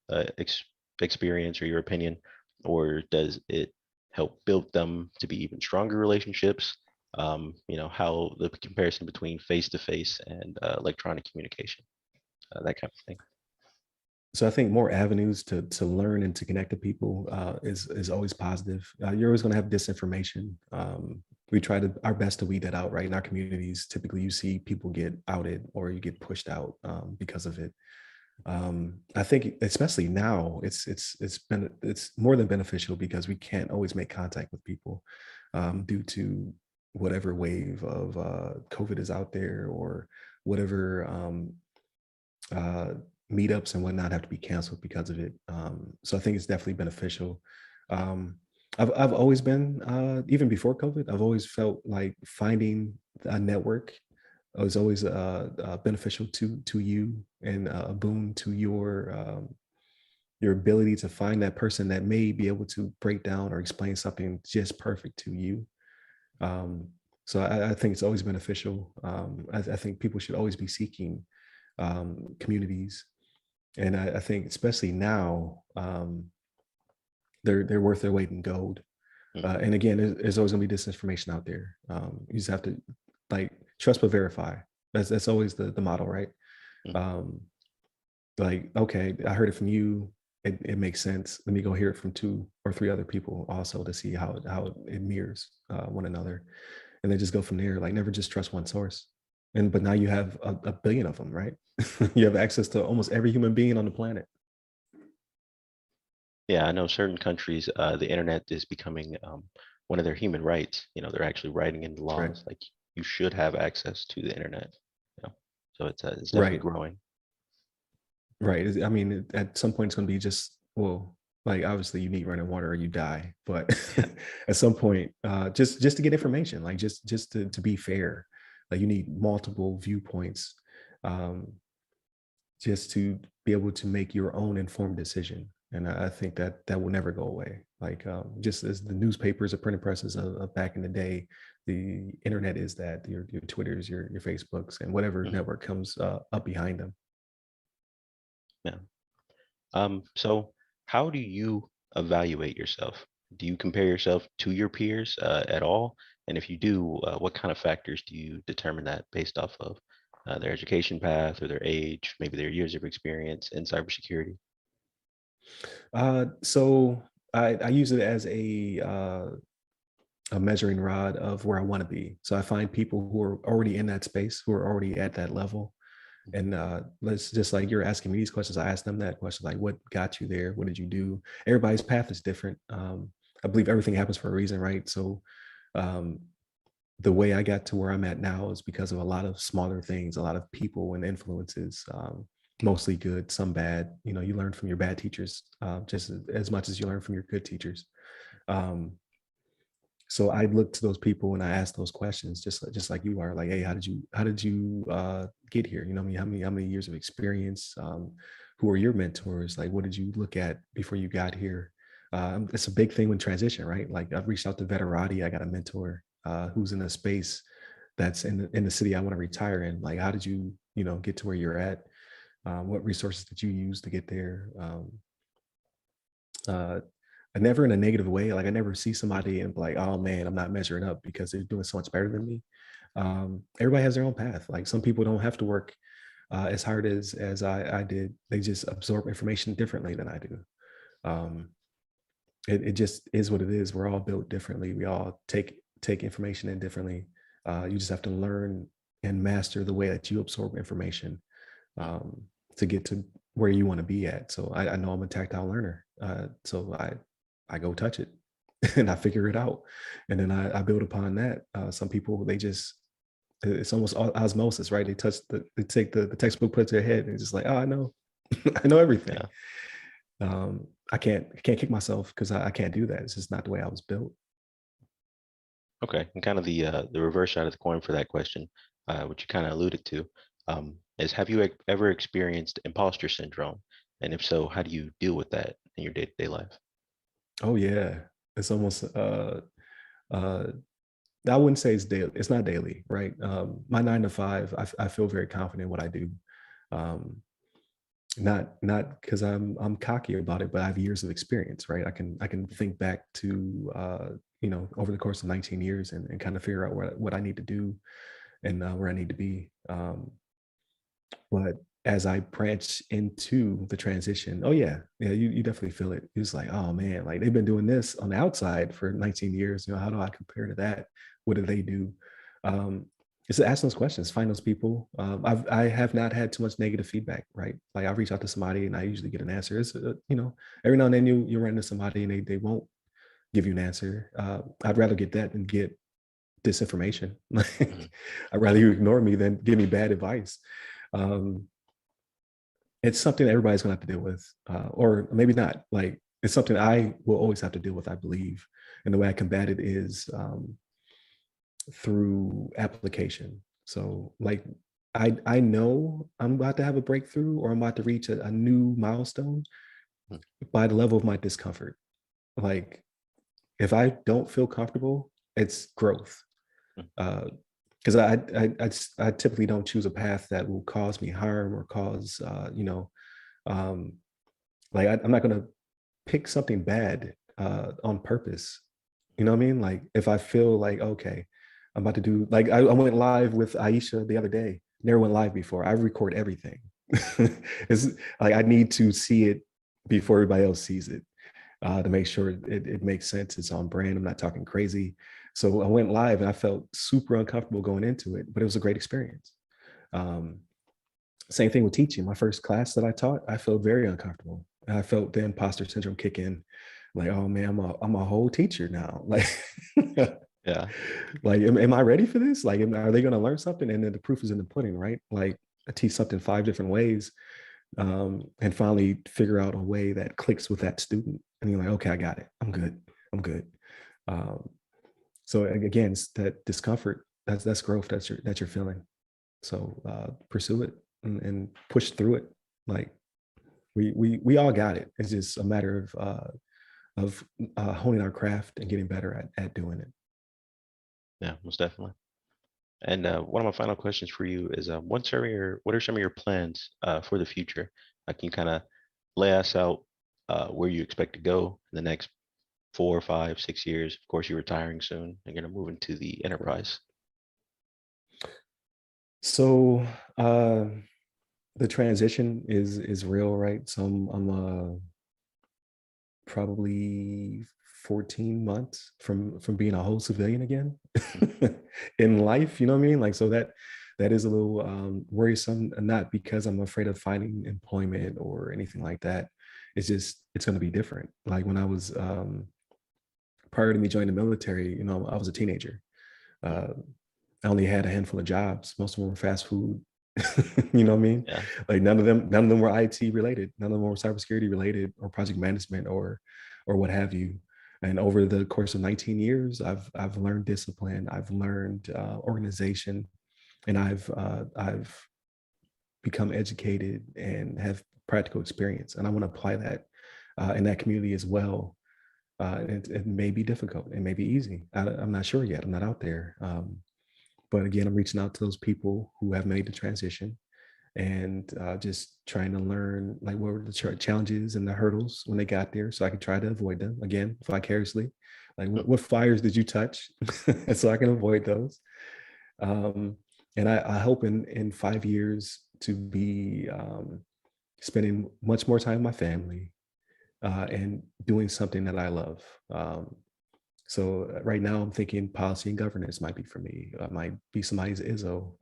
S2: experience or your opinion, or does it help build them to be even stronger relationships? How the comparison between face-to-face and electronic communication, that kind of thing.
S1: So I think more avenues to learn and to connect to people is always positive. You're always going to have disinformation. We try to our best to weed that out, right? In our communities, typically you see people get outed or you get pushed out because of it. I think especially now, it's more than beneficial because we can't always make contact with people due to whatever wave of COVID is out there or whatever uh, meetups and whatnot have to be canceled because of it. So I think it's definitely beneficial. Um, I've always been even before COVID. I've always felt like finding a network was always beneficial to you and a boon to your ability to find that person that may be able to break down or explain something just perfect to you. Um, so I think it's always beneficial. I think people should always be seeking communities, and I think especially now they're worth their weight in gold.
S2: Mhm.
S1: And again, there's always gonna be disinformation out there. You just have to like trust but verify. That's always the model, right?
S2: Mhm.
S1: Um, like, okay, I heard it from you. It makes sense. Let me go hear it from two or three other people also to see how it mirrors one another, and then just go from there. Like, never just trust one source. And but now you have a billion of them, right? You have access to almost every human being on the planet.
S2: Yeah, I know certain countries, the internet is becoming one of their human rights. They're actually writing in the
S1: Right.
S2: laws like you should have access to the internet. You know, so it's definitely
S1: Right.
S2: growing.
S1: Right. I mean, at some point, it's going to be just, well, like obviously you need running water or you die. But at some point, just to get information, like just to be fair, like you need multiple viewpoints, um, just to be able to make your own informed decision. And I think that will never go away. Like just as the newspapers, the printing presses of back in the day, the internet is that your Twitters, your Facebooks, and whatever
S2: Mhm.
S1: network comes up behind them.
S2: Yeah. So how do you evaluate yourself? Do you compare yourself to your peers at all? And if you do, what kind of factors do you determine that based off of? Their education path or their age, maybe their years of experience in cybersecurity?
S1: So I use it as a measuring rod of where I want to be. So I find people who are already in that space, who are already at that level. And let's just like you're asking me these questions, I ask them that question, like what got you there? What did you do? Everybody's path is different. I believe everything happens for a reason, right? So um, the way I got to where I'm at now is because of a lot of smaller things, a lot of people and influences, mostly good, some bad. You learn from your bad teachers just as much as you learn from your good teachers. Um, so I look to those people and I ask those questions, just like you are. Like, hey, how did you get here? I mean, how many years of experience? Who are your mentors? Like, what did you look at before you got here? It's a big thing when transition, right? Like, I've reached out to Veterati. I got a mentor who's in a space that's in the city I want to retire in. Like, how did you get to where you're at? What resources did you use to get there? Uh, never in a negative way. Like I never see somebody and be like, oh man, I'm not measuring up because they're doing so much better than me. Everybody has their own path. Like some people don't have to work as hard as I did. They just absorb information differently than I do. Um, it just is what it is. We're all built differently. We all take information in differently. You just have to learn and master the way that you absorb information to get to where you want to be at. So I know I'm a tactile learner. So I go touch it and I figure it out. And then I build upon that. Some people, they just It's almost osmosis, right? They take the textbook, put it to their head, and it's just like, oh, I know, I know everything.
S2: Yeah.
S1: I can't kick myself because I can't do that. It's just not the way I was built.
S2: Okay. And kind of the reverse side of the coin for that question, which you kind of alluded to, is have you ever experienced imposter syndrome? And if so, how do you deal with that in your day-to-day life?
S1: Oh yeah, it's almost uh, I wouldn't say it's daily. It's not daily, right? My 9 to 5, I feel very confident in what I do. Um, not because I'm cocky about it, but I have years of experience, right? I can think back to over the course of 19 years and kind of figure out what I need to do and where I need to be. But as I branch into the transition, oh yeah, you definitely feel it. It's like, oh man, like they've been doing this on the outside for 19 years. How do I compare to that? What do they do? Um, it's to ask those questions, find those people. I have not had too much negative feedback, right? Like I reach out to somebody and I usually get an answer. It's every now and then you run into somebody and they won't give you an answer. I'd rather get that than get disinformation.
S2: Mhm.
S1: I'd rather you ignore me than give me bad advice. Um, it's something that everybody's gonna have to deal with, or maybe not. Like it's something I will always have to deal with, I believe. And the way I combat it is through application. So like I know I'm about to have a breakthrough or I'm about to reach a new milestone
S2: Mhm.
S1: by the level of my discomfort. Like if I don't feel comfortable, it's growth.
S2: Mhm.
S1: Because I typically don't choose a path that will cause me harm or cause um, like I'm not gonna pick something bad on purpose. You know what I mean? Like if I feel like, okay, I'm about to do like I went live with Aisha the other day. Never went live before. I record everything. It's like I need to see it before everybody else sees it to make sure it makes sense. It's on brand. I'm not talking crazy. So I went live and I felt super uncomfortable going into it, but it was a great experience. Um, Same thing with teaching. My first class that I taught, I felt very uncomfortable. I felt the imposter syndrome kick in. Like, oh man, I'm a whole teacher now. Like,
S2: Yeah.
S1: like, am I ready for this? Like, are they going to learn something? And then the proof is in the pudding, right? Like, I teach something 5 different ways, and finally figure out a way that clicks with that student. And you're like, okay, I got it. I'm good. I'm good. Um, so again, it's that discomfort. That's growth. That you're feeling. So pursue it and push through it. Like we all got it. It's just a matter of honing our craft and getting better at doing it.
S2: Yeah, most definitely. And one of my final questions for you is, what are some of your plans for the future? Can you kind of lay us out where you expect to go in the next 4, 5, 6 years? Of course, you're retiring soon. You're going to move into the enterprise.
S1: So uh, the transition is real, right? So I'm probably 14 months from being a whole civilian again
S2: Mm.
S1: in life. You know what I mean? Like so that is a little worrisome, not because I'm afraid of finding employment or anything like that. It's just it's going to be different. Like when I was prior to me joining the military, I was a teenager.
S2: Mm.
S1: uh, I only had a handful of jobs. Most of them were fast food. You know what I mean?
S2: Yeah.
S1: Like none of them were IT related. None of them were cybersecurity related or project management or what have you. And over the course of 19 years, I've learned discipline. I've learned organization, and I've become educated and have practical experience. And I want to apply that in that community as well. It may be difficult. It may be easy. I'm not sure yet. I'm not out there. But again, I'm reaching out to those people who have made the transition and just trying to learn like what were the challenges and the hurdles when they got there so I could try to avoid them again vicariously. Like
S2: Mm.
S1: what fires did you touch? So I can avoid those. Um, and I hope in 5 years to be spending much more time with my family and doing something that I love. So right now I'm thinking policy and governance might be for me. Might be somebody's ISO.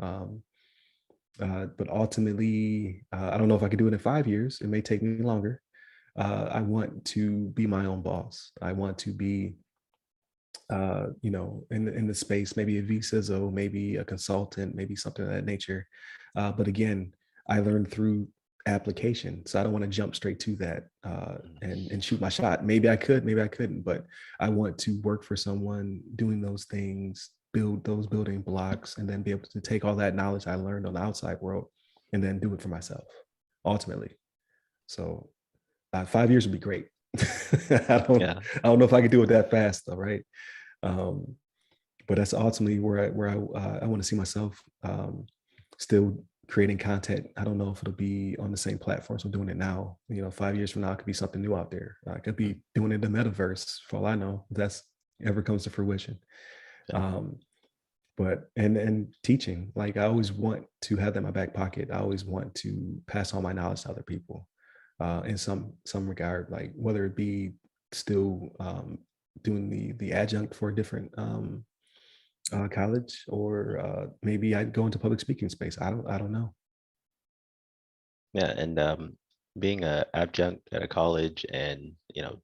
S1: But ultimately, I don't know if I could do it in 5 years. It may take me longer. I want to be my own boss. I want to be in the space, maybe a VCISO, maybe a consultant, maybe something of that nature. But again, I learned through application, so I don't want to jump straight to that and shoot my shot. Maybe I could, maybe I couldn't, but I want to work for someone doing those things, build those building blocks, and then be able to take all that knowledge I learned on the outside world and then do it for myself, ultimately. So 5 years would be great. I don't,
S2: Yeah.
S1: I don't know if I could do it that fast though, right? Um, but that's ultimately where I want to see myself, still creating content. I don't know if it'll be on the same platforms I'm doing it now. 5 years from now, it could be something new out there. I could be doing it in the metaverse for all I know, if that's ever comes to fruition.
S2: Yeah.
S1: Um, but and teaching, like I always want to have that in my back pocket. I always want to pass on my knowledge to other people, in some regard, like whether it be still doing the adjunct for a different college, or maybe I'd go into public speaking space. I don't know.
S2: Yeah, and being a adjunct at a college and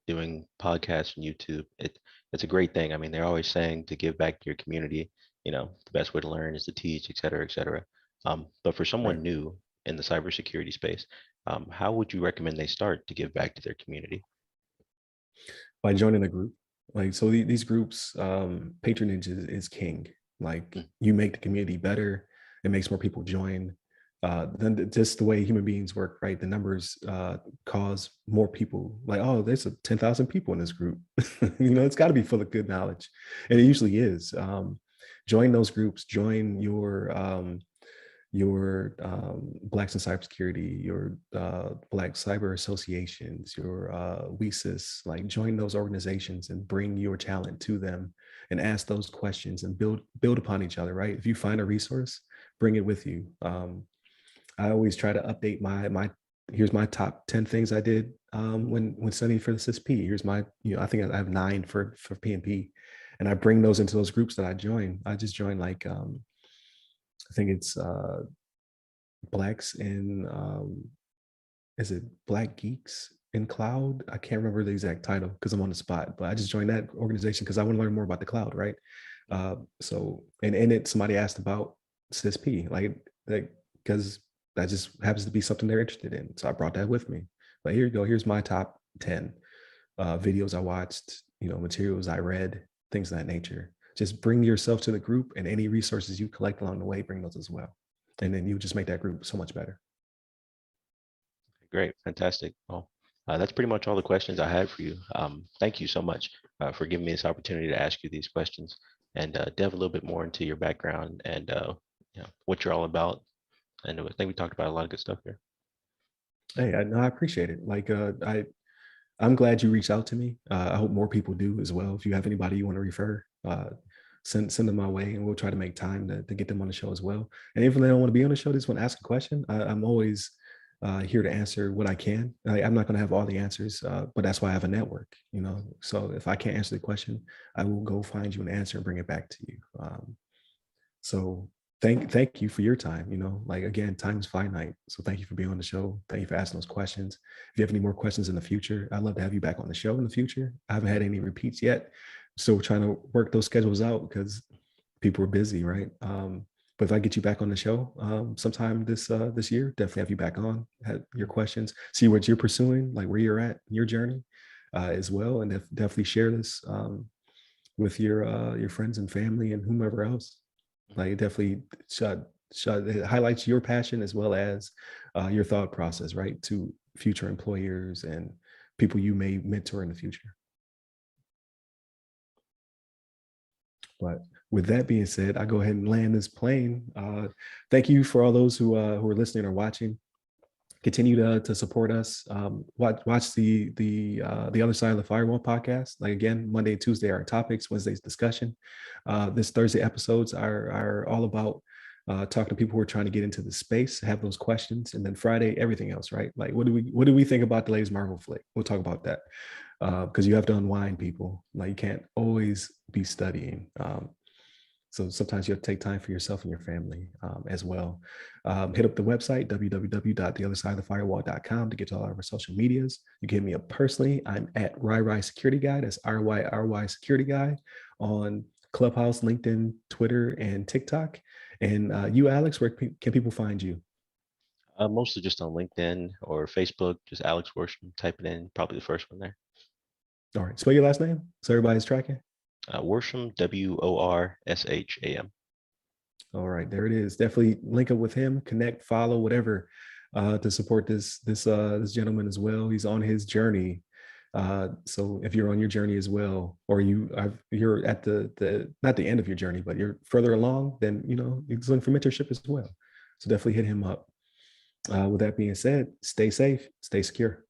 S2: doing podcasts and YouTube, it's a great thing. I mean, they're always saying to give back to your community. The best way to learn is to teach, et cetera, et cetera. But for
S1: Right.
S2: someone new in the cybersecurity space, how would you recommend they start to give back to their community?
S1: By joining a group, like, so these groups, patronage is king. Like,
S2: Mm.
S1: you make the community better, it makes more people join. Then just the way human beings work, right? The numbers cause more people, like, oh, there's 10,000 people in this group. It's got to be full of good knowledge, and it usually is. Join those groups, join your Blacks in Cybersecurity, your Black Cyber Associations, your WESIS, like join those organizations and bring your talent to them and ask those questions and build upon each other, right? If you find a resource, bring it with you. I always try to update my here's my top 10 things I did when studying for the CISSP. Here's my, I think I have 9 for PNP. And I bring those into those groups that I join. I just joined, like, I think it's Blacks in, is it Black Geeks in Cloud? I can't remember the exact title because I'm on the spot, but I just joined that organization because I want to learn more about the cloud, right? So, and in it, somebody asked about CISP, like, because that just happens to be something they're interested in. So I brought that with me. But here you go. Here's my top 10 videos I watched, materials I read, things of that nature. Just bring yourself to the group, and any resources you collect along the way, bring those as well. And then you just make that group so much better.
S2: Great, fantastic. Well, that's pretty much all the questions I had for you. Thank you so much for giving me this opportunity to ask you these questions and delve a little bit more into your background and what you're all about. And I think we talked about a lot of good stuff here.
S1: Hey, I appreciate it. Like, I'm glad you reached out to me. I hope more people do as well. If you have anybody you want to refer, send them my way, and we'll try to make time to get them on the show as well. And if they don't want to be on the show, they just want to ask a question, I'm always here to answer what I can. I'm not going to have all the answers, but that's why I have a network. So if I can't answer the question, I will go find you an answer and bring it back to you. So thank you for your time. Like, again, time is finite. So thank you for being on the show. Thank you for asking those questions. If you have any more questions in the future, I'd love to have you back on the show in the future. I haven't had any repeats yet. Still trying to work those schedules out because people are busy, right? But if I get you back on the show sometime this year, definitely have you back on, have your questions, see what you're pursuing, like where you're at in your journey as well. And definitely share this with your friends and family and whomever else. Like, it definitely it highlights your passion as well as your thought process, right, to future employers and people you may mentor in the future. But with that being said, I go ahead and land this plane. Thank you for all those who are listening or watching. Continue to support us. Watch the other side of the firewall podcast. Like, again, Monday and Tuesday are topics. Wednesday's discussion. This Thursday episodes are all about talking to people who are trying to get into the space, have those questions, and then Friday, everything else, right? Like, what do we think about the latest Marvel flick? We'll talk about that because you have to unwind, people. Like, you can't always be studying. So sometimes you have to take time for yourself and your family as well. Hit up the website, www.theothersideofthefirewall.com, to get to all of our social medias. You can hit me up personally. I'm at RyRy Security Guy. That's RYRY Security Guy on Clubhouse, LinkedIn, Twitter, and TikTok. And you, Alex, where can people find you?
S2: Mostly just on LinkedIn or Facebook, just Alex Worsham, type it in, probably the first one there.
S1: All right. Spell your last name so everybody's tracking.
S2: Worsham, Worsham.
S1: All right, there it is. Definitely link up with him, connect, follow, whatever, to support this gentleman as well. He's on his journey. So if you're on your journey as well, or you're at the not the end of your journey, but you're further along, then he's looking for mentorship as well. So definitely hit him up. With that being said, stay safe, stay secure.